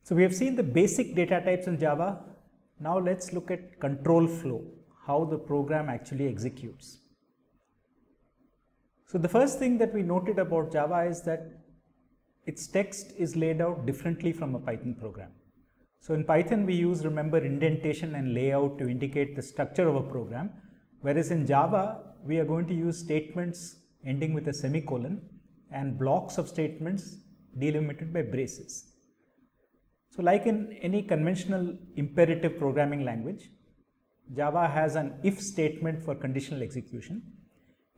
So we have seen the basic data types in Java. Now let's look at control flow, how the program actually executes. So the first thing that we noted about Java is that its text is laid out differently from a Python program. So in Python we use, remember, indentation and layout to indicate the structure of a program, whereas in Java we are going to use statements ending with a semicolon and blocks of statements delimited by braces. So like in any conventional imperative programming language, Java has an if statement for conditional execution.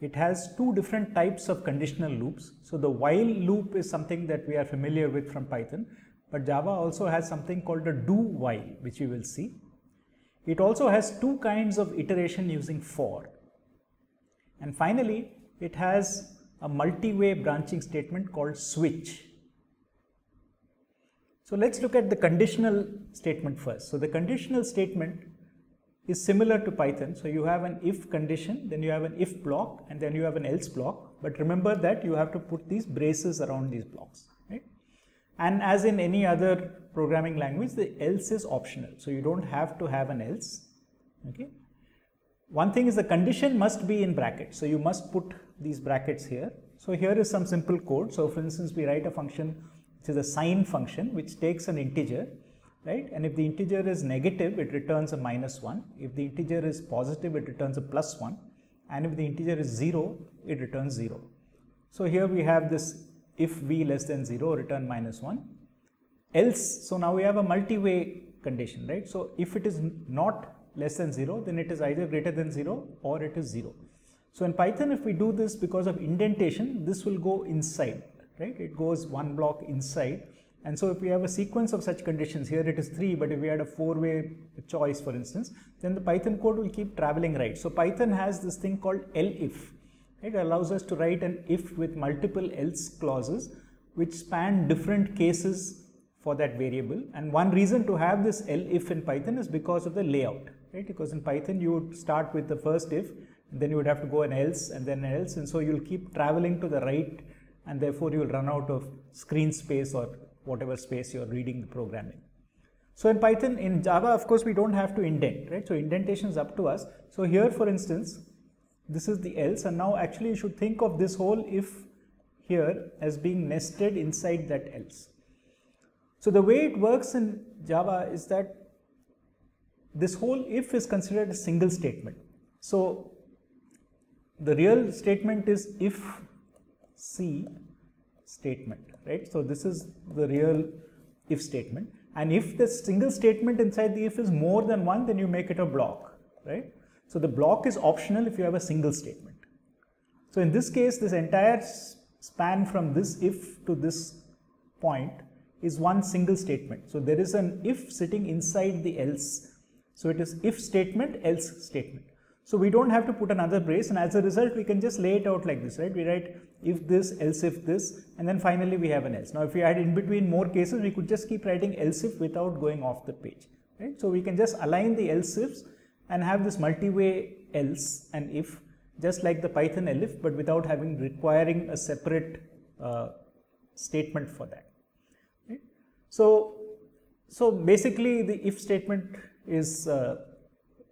It has two different types of conditional loops. So the while loop is something that we are familiar with from Python, but Java also has something called a do while, which we will see. It also has two kinds of iteration using for. And finally, it has a multi-way branching statement called switch. So let's look at the conditional statement first. So the conditional statement is similar to Python. So you have an if condition, then you have an if block, and then you have an else block. But remember that you have to put these braces around these blocks, right? And as in any other programming language, the else is optional. So you don't have to have an else, okay? One thing is the condition must be in brackets. So you must put these brackets here. So here is some simple code. So for instance, we write a function which is a sign function which takes an integer, right? And if the integer is negative, it returns a -1. If the integer is positive, it returns a +1. And if the integer is 0, it returns 0. So here we have this if v less than 0, return -1. Else, so now we have a multi-way condition, right? So if it is not less than 0, then it is either greater than 0 or it is 0. So in Python, if we do this because of indentation, this will go inside, right? It goes one block inside. And so if we have a sequence of such conditions, here it is 3, but if we had a 4-way choice, for instance, then the Python code will keep traveling right. So Python has this thing called elif. It allows us to write an if with multiple else clauses which span different cases for that variable. And one reason to have this elif in Python is because of the layout, right? Because in Python you would start with the first if, and then you would have to go an else and then an else, and so you'll keep traveling to the right, and therefore you will run out of screen space or whatever space you're reading the program in. So in Python, in Java, of course, we don't have to indent, right? So indentation is up to us. So here, for instance, this is the else, and now actually you should think of this whole if here as being nested inside that else. So the way it works in Java is that this whole if is considered a single statement. So the real statement is if C statement, right? So this is the real if statement, and if the single statement inside the if is more than one, then you make it a block, right? So the block is optional if you have a single statement. So in this case, this entire span from this if to this point is one single statement. So there is an if sitting inside the else. So it is if statement, else statement. So we don't have to put another brace, and as a result we can just lay it out like this, right? We write if this, else if this, and then finally we have an else. Now if we had in between more cases, we could just keep writing else if without going off the page, right? So we can just align the else ifs and have this multi-way else and if, just like the Python elif, but without requiring a separate statement for that, right? So basically the if statement is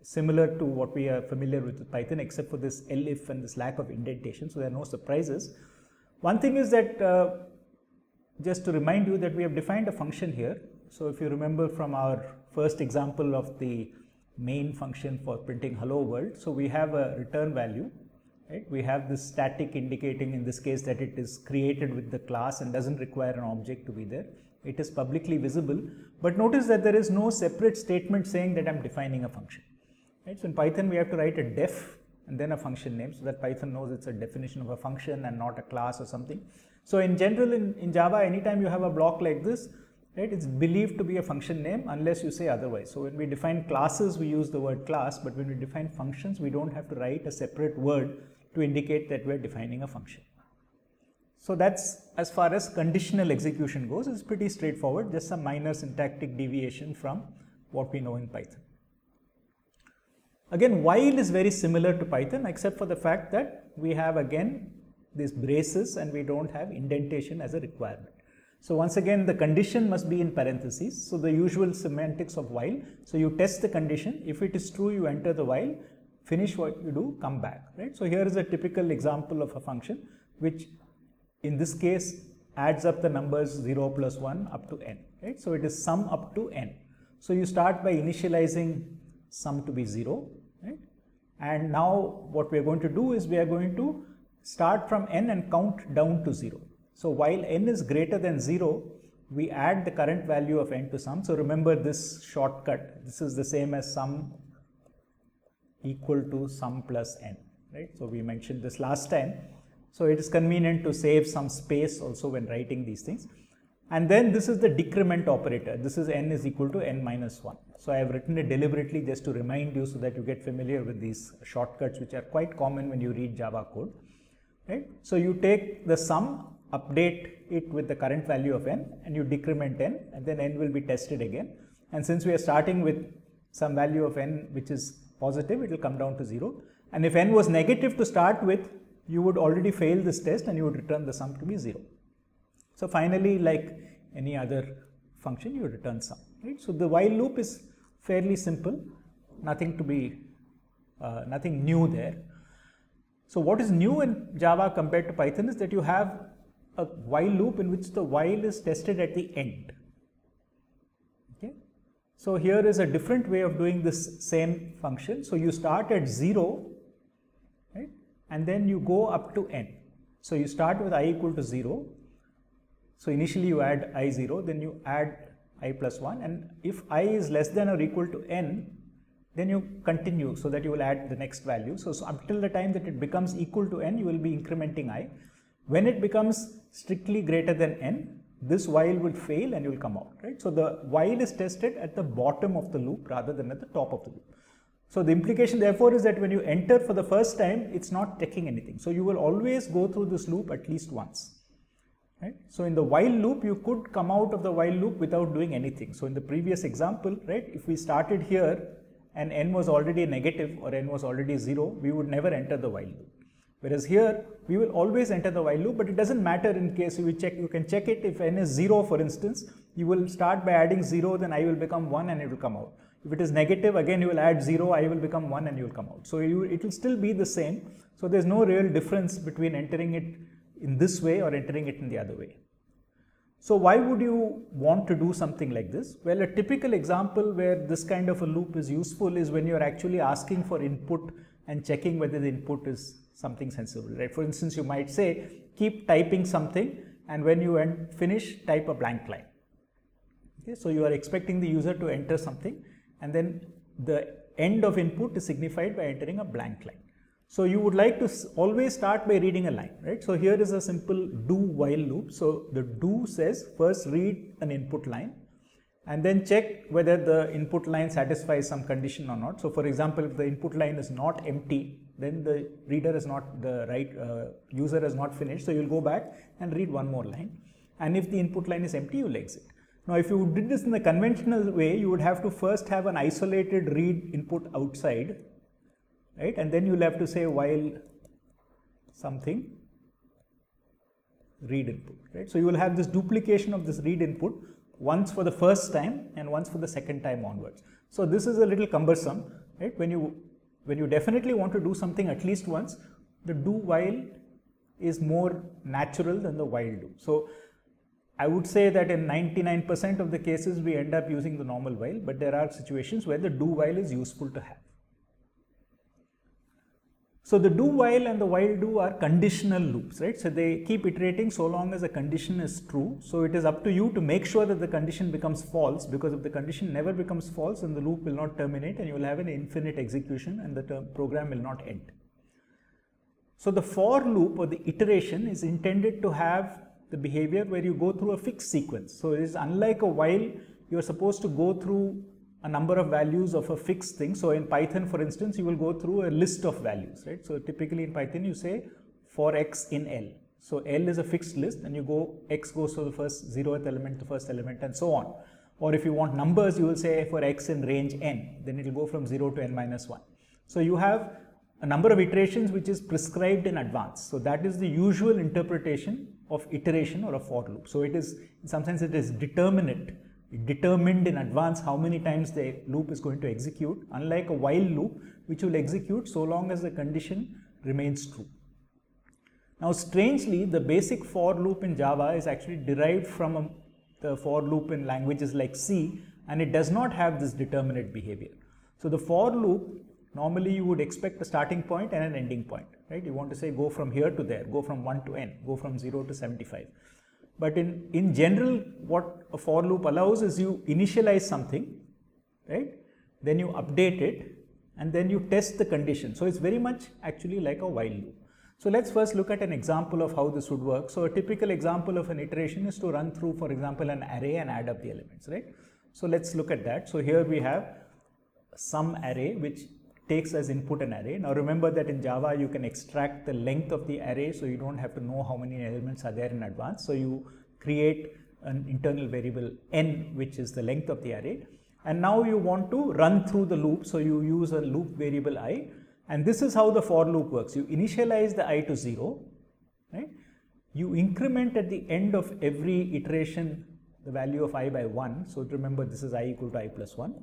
similar to what we are familiar with Python, except for this elif and this lack of indentation, so there are no surprises. One thing is that, just to remind you that we have defined a function here. So if you remember from our first example of the main function for printing hello world, so we have a return value, right? We have this static indicating in this case that it is created with the class and doesn't require an object to be there. It is publicly visible, but notice that there is no separate statement saying that I'm defining a function. Right? So in Python we have to write a def and then a function name, so that Python knows it's a definition of a function and not a class or something. So in general in Java, anytime you have a block like this, right, it's believed to be a function name unless you say otherwise. So when we define classes, we use the word class, but when we define functions, we don't have to write a separate word to indicate that we're defining a function. So that's as far as conditional execution goes. It's pretty straightforward, just some minor syntactic deviation from what we know in Python. Again, while is very similar to Python, except for the fact that we have again these braces and we don't have indentation as a requirement. So once again, the condition must be in parentheses. So the usual semantics of while. So you test the condition. If it is true, you enter the while, finish what you do, come back, right? So here is a typical example of a function, which in this case adds up the numbers 0 plus 1 up to n, right? So it is sum up to n. So you start by initializing sum to be 0, right? And now what we are going to do is we are going to start from n and count down to 0. So while n is greater than 0, we add the current value of n to sum. So remember this shortcut, this is the same as sum equal to sum plus n, right? So we mentioned this last time. So it is convenient to save some space also when writing these things. And then this is the decrement operator. This is n is equal to n minus 1. So I have written it deliberately just to remind you so that you get familiar with these shortcuts, which are quite common when you read Java code, right? So you take the sum, update it with the current value of n, and you decrement n, and then n will be tested again. And since we are starting with some value of n which is positive, it will come down to 0. And if n was negative to start with, you would already fail this test and you would return the sum to be 0. So finally, like any other function, you return sum, right? So the while loop is fairly simple, nothing to be, nothing new there. So what is new in Java compared to Python is that you have a while loop in which the while is tested at the end. Okay. So here is a different way of doing this same function. So you start at 0, right? And then you go up to n. So you start with I equal to 0. So initially you add I0, then you add I plus 1, and if I is less than or equal to n, then you continue so that you will add the next value. So until the time that it becomes equal to n, you will be incrementing I. When it becomes strictly greater than n, this while will fail and you will come out, right? So the while is tested at the bottom of the loop rather than at the top of the loop. So the implication therefore is that when you enter for the first time, it's not checking anything. So you will always go through this loop at least once, right? So in the while loop, you could come out of the while loop without doing anything. So in the previous example, right, if we started here and n was already negative or n was already 0, we would never enter the while loop. Whereas here, we will always enter the while loop, but it doesn't matter in case you check, you can check it if n is 0, for instance, you will start by adding 0, then I will become 1 and it will come out. If it is negative, again you will add 0, I will become 1 and you will come out. So it will still be the same. So there's no real difference between entering it in this way or entering it in the other way. So why would you want to do something like this? Well, a typical example where this kind of a loop is useful is when you're actually asking for input and checking whether the input is something sensible, right? For instance, you might say, keep typing something, and when you finish, type a blank line. Okay, so you are expecting the user to enter something, and then the end of input is signified by entering a blank line. So you would like to always start by reading a line, right? So here is a simple do while loop. So the do says first read an input line and then check whether the input line satisfies some condition or not. So for example, if the input line is not empty, then the reader is not, user has not finished. So you'll go back and read one more line. And if the input line is empty, you'll exit. Now, if you did this in the conventional way, you would have to first have an isolated read input outside, right? And then you'll have to say while something read input, right? So you will have this duplication of this read input once for the first time and once for the second time onwards. So this is a little cumbersome, right? When you definitely want to do something at least once, the do while is more natural than the while do. So I would say that in 99% of the cases we end up using the normal while, but there are situations where the do while is useful to have. So the do while and the while do are conditional loops, right? So they keep iterating so long as a condition is true. So it is up to you to make sure that the condition becomes false, because if the condition never becomes false, then the loop will not terminate and you will have an infinite execution and the program will not end. So the for loop or the iteration is intended to have the behavior where you go through a fixed sequence. So it is unlike a while, you are supposed to go through a number of values of a fixed thing. So in Python, for instance, you will go through a list of values, right? So typically in Python, you say for x in L. So L is a fixed list and you go, x goes to the first 0th element, the first element, and so on. Or if you want numbers, you will say for x in range n, then it will go from 0 to n minus 1. So you have a number of iterations which is prescribed in advance. So that is the usual interpretation of iteration or a for loop. So it is, in some sense, it is determinate, determined in advance how many times the loop is going to execute, unlike a while loop, which will execute so long as the condition remains true. Now, strangely, the basic for loop in Java is actually derived from the for loop in languages like C, and it does not have this determinate behavior. So the for loop, normally you would expect a starting point and an ending point, right? You want to say go from here to there, go from 1 to n, go from 0 to 75. But in general, what a for loop allows is you initialize something, right? Then you update it, and then you test the condition. So it's very much actually like a while loop. So let's first look at an example of how this would work. So a typical example of an iteration is to run through, for example, an array and add up the elements, right? So let's look at that. So here we have some array which takes as input an array. Now remember that in Java you can extract the length of the array, so you don't have to know how many elements are there in advance. So you create an internal variable n, which is the length of the array, and now you want to run through the loop, so you use a loop variable I, and this is how the for loop works. You initialize the I to 0, right? You increment at the end of every iteration the value of I by 1, so remember this is I equal to I plus 1,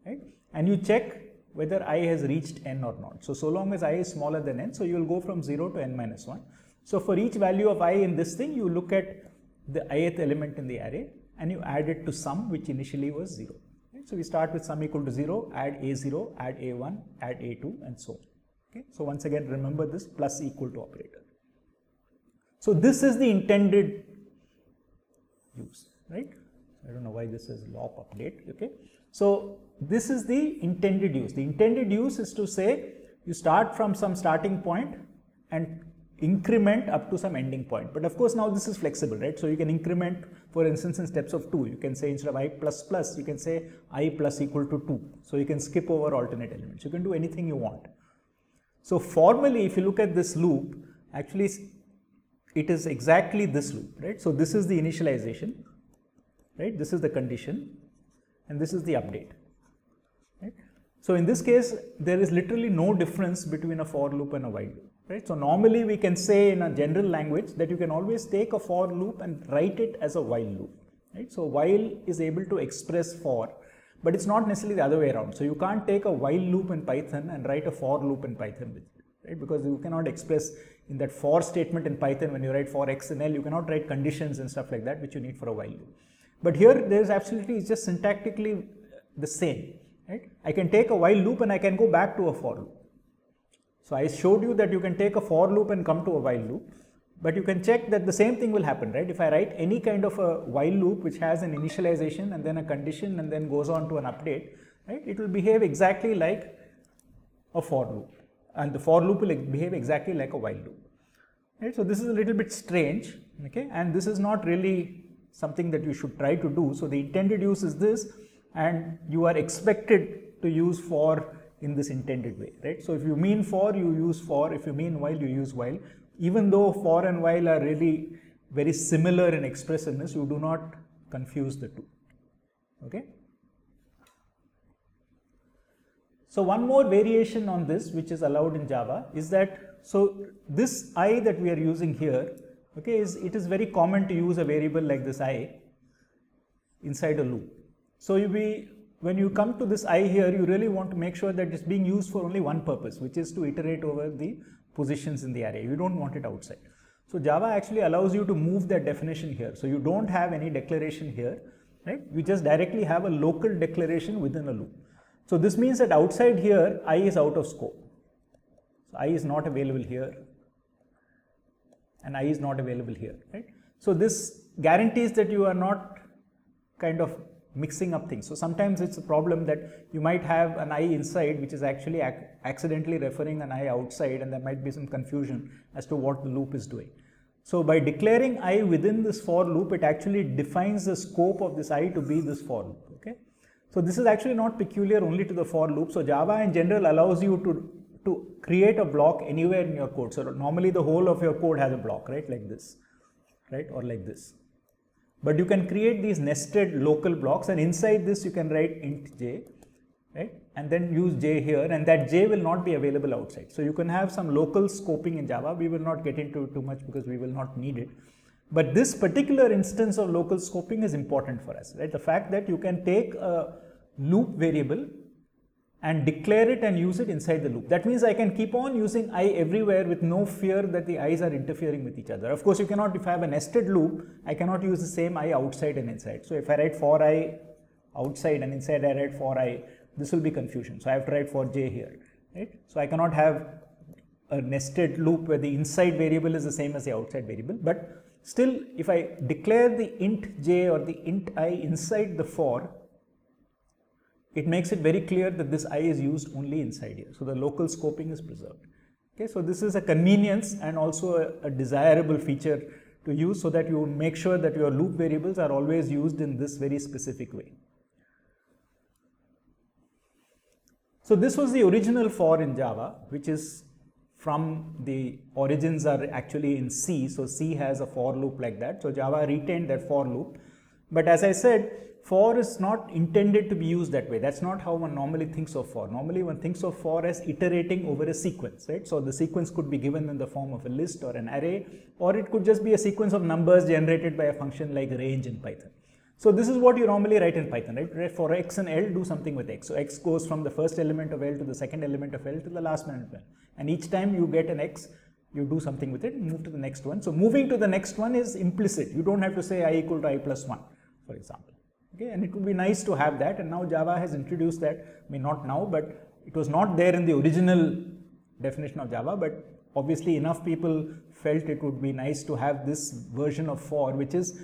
right? And you check whether I has reached n or not. So long as I is smaller than n, so you will go from 0 to n minus 1. So for each value of I in this thing, you look at the ith element in the array and you add it to sum, which initially was 0. Right? So we start with sum equal to 0, add a0, add a1, add a2, and so on. Okay? So once again, remember this plus equal to operator. So this is the intended use, right? I don't know why this is lop update. Okay, so this is the intended use. The intended use is to say you start from some starting point and increment up to some ending point. But of course now this is flexible, right? So you can increment, for instance, in steps of 2. You can say instead of I plus plus, you can say I plus equal to 2. So you can skip over alternate elements. You can do anything you want. So formally, if you look at this loop, actually it is exactly this loop, right? So this is the initialization, right? This is the condition, and this is the update, right? So in this case, there is literally no difference between a for loop and a while loop, right? So normally we can say in a general language that you can always take a for loop and write it as a while loop, right? So while is able to express for, but it's not necessarily the other way around. So you can't take a while loop in Python and write a for loop in Python with it, right? Because you cannot express in that for statement in Python, when you write for x and l, you cannot write conditions and stuff like that, which you need for a while loop. But here there is absolutely, it's just syntactically the same, right? I can take a while loop and I can go back to a for loop. So I showed you that you can take a for loop and come to a while loop, but you can check that the same thing will happen, right? If I write any kind of a while loop which has an initialization and then a condition and then goes on to an update, right? It will behave exactly like a for loop, and the for loop will behave exactly like a while loop, right? So this is a little bit strange, okay? And this is not really something that you should try to do. So the intended use is this, and you are expected to use for in this intended way, right? So if you mean for, you use for. If you mean while, you use while. Even though for and while are really very similar in expressiveness, you do not confuse the two, okay? So one more variation on this which is allowed in Java is that, so this I that we are using here, okay, it is very common to use a variable like this I inside a loop. So when you come to this I here, you really want to make sure that it's being used for only one purpose, which is to iterate over the positions in the array. You don't want it outside. So Java actually allows you to move that definition here. So you don't have any declaration here, right? You just directly have a local declaration within a loop. So this means that outside here, I is out of scope. So I is not available here, and I is not available here, right? So this guarantees that you are not kind of mixing up things. So sometimes it's a problem that you might have an I inside which is actually accidentally referring an I outside, and there might be some confusion as to what the loop is doing. So by declaring I within this for loop, it actually defines the scope of this I to be this for loop, okay? So this is actually not peculiar only to the for loop. So Java in general allows you to create a block anywhere in your code. So normally the whole of your code has a block, right? Like this, right? Or like this. But you can create these nested local blocks, and inside this you can write int j, right? And then use j here, and that j will not be available outside. So you can have some local scoping in Java. We will not get into it too much because we will not need it. But this particular instance of local scoping is important for us, right? The fact that you can take a loop variable and declare it and use it inside the loop. That means I can keep on using I everywhere with no fear that the i's are interfering with each other. Of course, you cannot, if I have a nested loop, I cannot use the same I outside and inside. So if I write for I outside and inside I write for I, this will be confusion. So I have to write for j here, right? So I cannot have a nested loop where the inside variable is the same as the outside variable. But still, if I declare the int j or the int I inside the for, it makes it very clear that this I is used only inside here. So the local scoping is preserved. Okay, so this is a convenience and also a desirable feature to use, so that you make sure that your loop variables are always used in this very specific way. So this was the original for in Java, which is from the origins are actually in C. So C has a for loop like that. So Java retained that for loop. But as I said, for is not intended to be used that way. That's not how one normally thinks of for. Normally one thinks of for as iterating over a sequence, right? So the sequence could be given in the form of a list or an array, or it could just be a sequence of numbers generated by a function like range in Python. So this is what you normally write in Python, right? For x and L, do something with x. So x goes from the first element of L to the second element of L to the last element of L. And each time you get an x, you do something with it, move to the next one. So moving to the next one is implicit. You don't have to say I equal to I plus 1, for example. Okay, and it would be nice to have that, and now Java has introduced that. I mean, not now, but it was not there in the original definition of Java, but obviously enough people felt it would be nice to have this version of for, which is,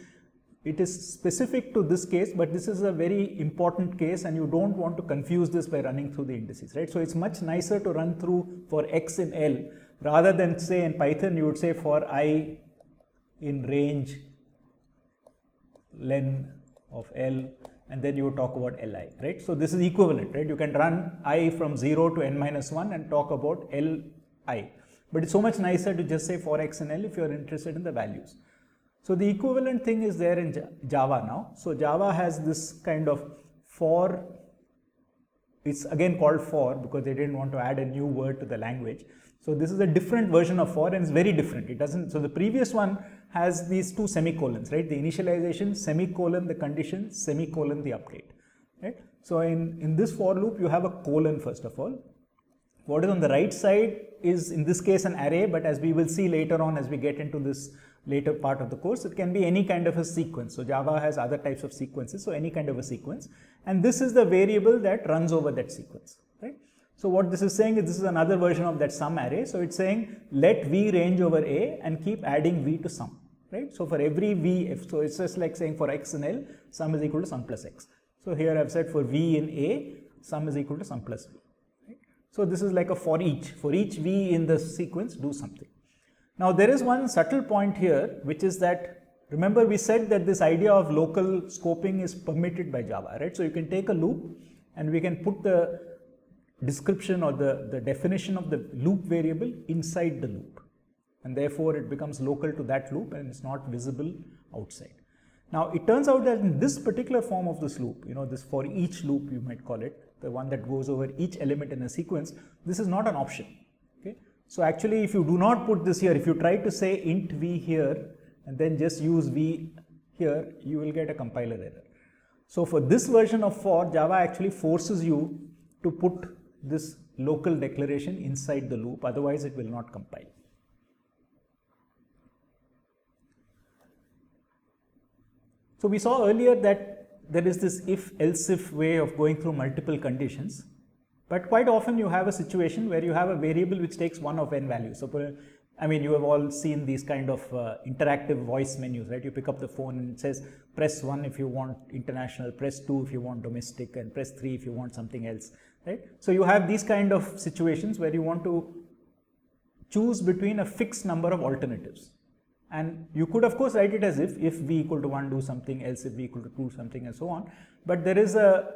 it is specific to this case, but this is a very important case and you don't want to confuse this by running through the indices, right? So it's much nicer to run through for x in L rather than say in Python you would say for I in range len of L, and then you would talk about Li, right? So this is equivalent, right? You can run I from 0 to n minus 1 and talk about Li, but it's so much nicer to just say for x and L if you're interested in the values. So the equivalent thing is there in Java now. So Java has this kind of for, it's again called for because they didn't want to add a new word to the language. So this is a different version of for, and it's very different. It doesn't, so the previous one has these two semicolons, right? The initialization, semicolon, the condition, semicolon, the update, right? So in this for loop, you have a colon first of all. What is on the right side is in this case an array, but as we will see later on as we get into this later part of the course, it can be any kind of a sequence. So Java has other types of sequences, so any kind of a sequence. And this is the variable that runs over that sequence, right? So what this is saying is this is another version of that sum array. So it's saying let v range over a and keep adding v to sum, right? So for every v, so it's just like saying for x in L, sum is equal to sum plus x. So here I've said for v in a, sum is equal to sum plus v. Right? So this is like a for each v in the sequence, do something. Now there is one subtle point here, which is that, remember we said that this idea of local scoping is permitted by Java, right? So you can take a loop and we can put the description or the definition of the loop variable inside the loop, and therefore it becomes local to that loop and it's not visible outside. Now it turns out that in this particular form of this loop, you know, this for each loop you might call it, the one that goes over each element in a sequence, this is not an option. Okay, so actually if you do not put this here, if you try to say int v here and then just use v here, you will get a compiler error. So for this version of for, Java actually forces you to put this local declaration inside the loop, otherwise it will not compile. So we saw earlier that there is this if else if way of going through multiple conditions, but quite often you have a situation where you have a variable which takes one of n values. So I mean, you have all seen these kind of interactive voice menus, right? You pick up the phone and it says press 1 if you want international, press 2 if you want domestic, and press 3 if you want something else, right? So you have these kind of situations where you want to choose between a fixed number of alternatives. And you could of course write it as if v equal to 1 do something, else if v equal to 2 something, and so on. But there is a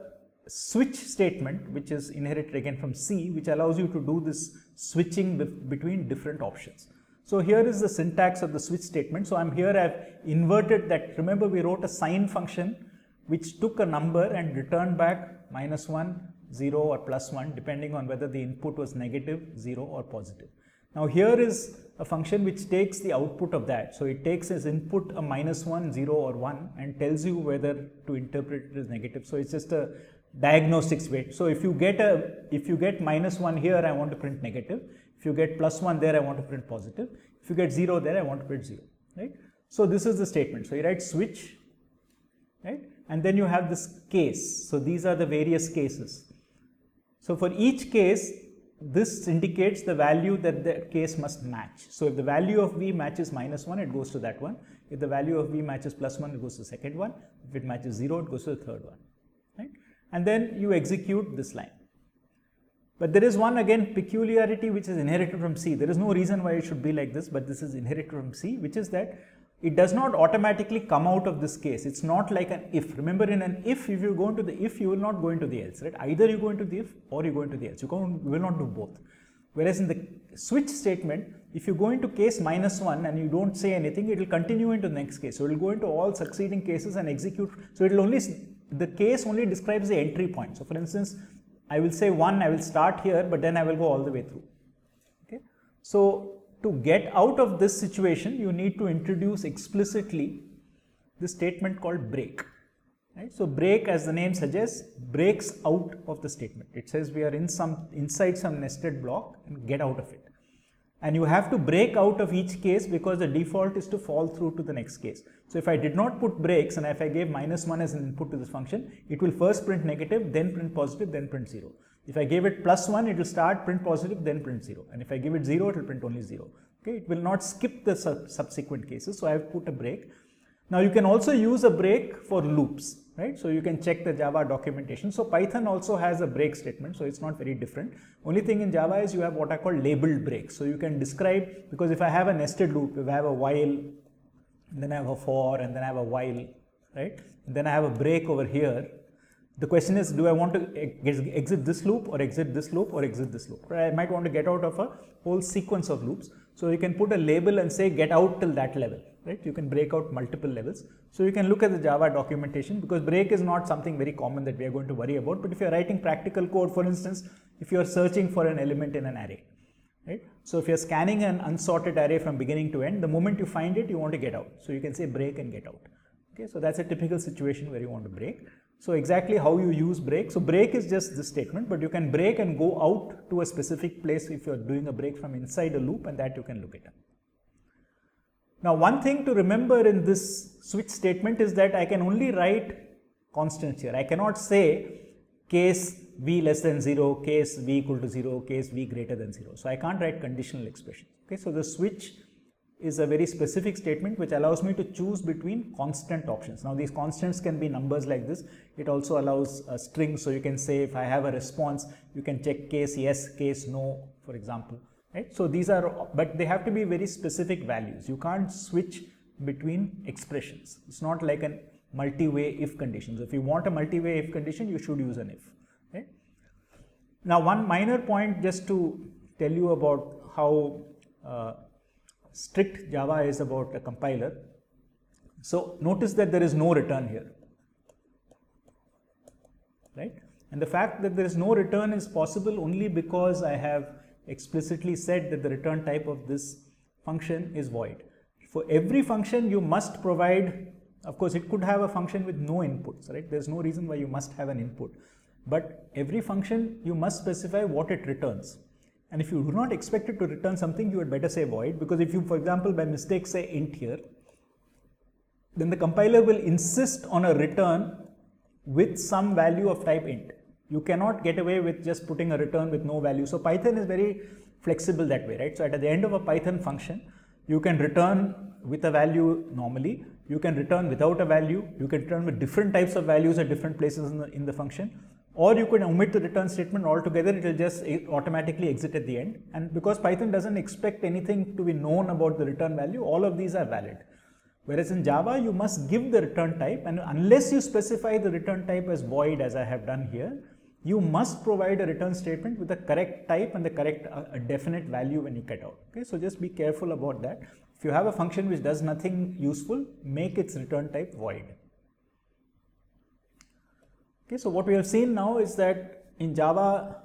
switch statement which is inherited again from C, which allows you to do this switching between different options. So here is the syntax of the switch statement. So I've inverted that. Remember we wrote a sine function which took a number and returned back -1, 0 or plus 1 depending on whether the input was negative, 0 or positive. Now here is a function which takes the output of that. So it takes as input a -1, 0 or 1 and tells you whether to interpret it as negative. So it's just a diagnostics way. So if you get -1 here, I want to print negative. If you get +1 there, I want to print positive. If you get 0 there, I want to print 0, right? So this is the statement. So you write switch, right? And then you have this case. So these are the various cases. So for each case, this indicates the value that the case must match. So if the value of V matches -1, it goes to that one. If the value of V matches +1, it goes to the second one. If it matches 0, it goes to the third one, right? And then you execute this line. But there is one again peculiarity which is inherited from C. There is no reason why it should be like this, but this is inherited from C, which is that it does not automatically come out of this case. It's not like an if. Remember, in an if you go into the if, you will not go into the else, right? Either you go into the if or you go into the else. You will not do both. Whereas in the switch statement, if you go into case -1 and you don't say anything, it will continue into the next case. So it will go into all succeeding cases and execute. So it will only, the case only describes the entry point. So for instance, I will say 1, I will start here, but then I will go all the way through. Okay. So to get out of this situation, you need to introduce explicitly this statement called break. Right? So break, as the name suggests, breaks out of the statement. It says we are inside some nested block and get out of it. And you have to break out of each case because the default is to fall through to the next case. So if I did not put breaks and if I gave -1 as an input to this function, it will first print negative, then print positive, then print 0. If I gave it +1, it will start print positive, then print 0. And if I give it 0, it will print only 0. Okay, it will not skip the subsequent cases. So I have put a break. Now you can also use a break for loops, right? So you can check the Java documentation. So Python also has a break statement, so it's not very different. Only thing in Java is you have what I call labeled breaks. So you can describe, because if I have a nested loop, if I have a while, then I have a for, and then I have a while, right? And then I have a break over here. The question is, do I want to exit this loop or exit this loop or exit this loop? Right? I might want to get out of a whole sequence of loops. So you can put a label and say get out till that level, right? You can break out multiple levels. So you can look at the Java documentation, because break is not something very common that we are going to worry about. But if you are writing practical code, for instance, if you are searching for an element in an array, right? So if you are scanning an unsorted array from beginning to end, the moment you find it, you want to get out. So you can say break and get out. Okay, so that's a typical situation where you want to break. So exactly how you use break. So break is just this statement, but you can break and go out to a specific place if you are doing a break from inside a loop, and that you can look at. Now one thing to remember in this switch statement is that I can only write constants here. I cannot say case v less than 0, case v equal to 0, case v greater than 0. So I can't write conditional expressions. Okay, so the switch is a very specific statement which allows me to choose between constant options. Now these constants can be numbers like this. It also allows a string. So you can say if I have a response, you can check case yes, case no, for example. Right? So these are, but they have to be very specific values. You can't switch between expressions. It's not like a multi-way if condition. So if you want a multi-way if condition, you should use an if. Right? Now one minor point just to tell you about how strict Java is about a compiler. So notice that there is no return here, right? And the fact that there is no return is possible only because I have explicitly said that the return type of this function is void. For every function you must provide, of course it could have a function with no inputs, right? There's no reason why you must have an input, but every function you must specify what it returns. And if you do not expect it to return something, you had better say void, because if you, for example, by mistake say int here, then the compiler will insist on a return with some value of type int. You cannot get away with just putting a return with no value. So Python is very flexible that way, right? So at the end of a Python function, you can return with a value normally, you can return without a value, you can return with different types of values at different places in the function. Or you can omit the return statement altogether, it will just automatically exit at the end. And because Python doesn't expect anything to be known about the return value, all of these are valid. Whereas in Java, you must give the return type, and unless you specify the return type as void, as I have done here, you must provide a return statement with the correct type and the correct definite value when you get out. Okay, so just be careful about that. If you have a function which does nothing useful, make its return type void. Okay, so what we have seen now is that in Java,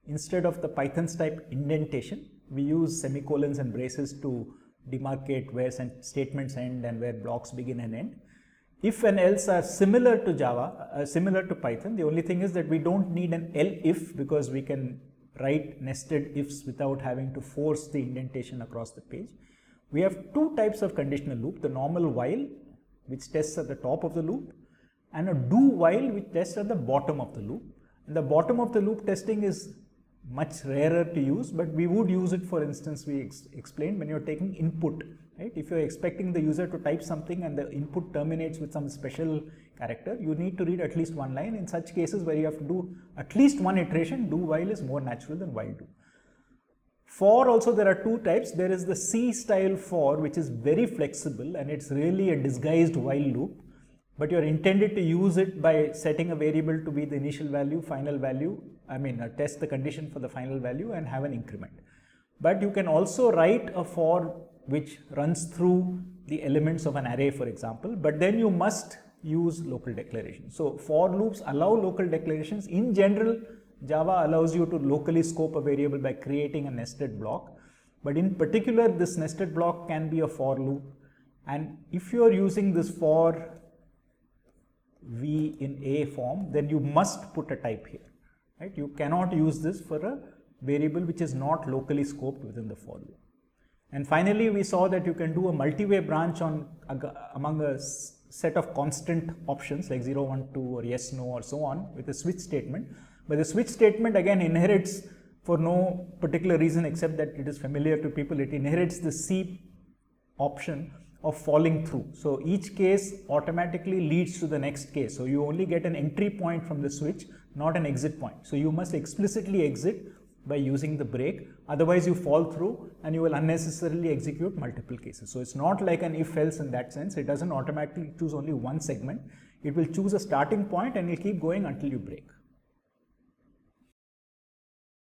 instead of the Python's type indentation, we use semicolons and braces to demarcate where statements end and where blocks begin and end. If and else are similar to Java, similar to Python. The only thing is that we don't need an elif because we can write nested ifs without having to force the indentation across the page. We have two types of conditional loop, the normal while, which tests at the top of the loop, and a do while, which tests at the bottom of the loop. And the bottom of the loop testing is much rarer to use, but we would use it, for instance, we explained when you're taking input, right? If you're expecting the user to type something and the input terminates with some special character, you need to read at least one line. In such cases where you have to do at least one iteration, do while is more natural than while do. For also there are two types. There is the C style for, which is very flexible and it's really a disguised while loop, but you're intended to use it by setting a variable to be the initial value, final value, test the condition for the final value and have an increment. But you can also write a for which runs through the elements of an array, for example, but then you must use local declarations. So for loops allow local declarations. In general, Java allows you to locally scope a variable by creating a nested block, but in particular this nested block can be a for loop, and if you are using this for v in a form, then you must put a type here, right? You cannot use this for a variable which is not locally scoped within the for loop. And finally we saw that you can do a multi-way branch among a set of constant options like 0, 1, 2 or yes, no or so on with a switch statement. But the switch statement again inherits, for no particular reason except that it is familiar to people, it inherits the C option of falling through. So each case automatically leads to the next case. So you only get an entry point from the switch, not an exit point. So you must explicitly exit by using the break, otherwise you fall through and you will unnecessarily execute multiple cases. So it's not like an if else in that sense. It doesn't automatically choose only one segment. It will choose a starting point and will keep going until you break.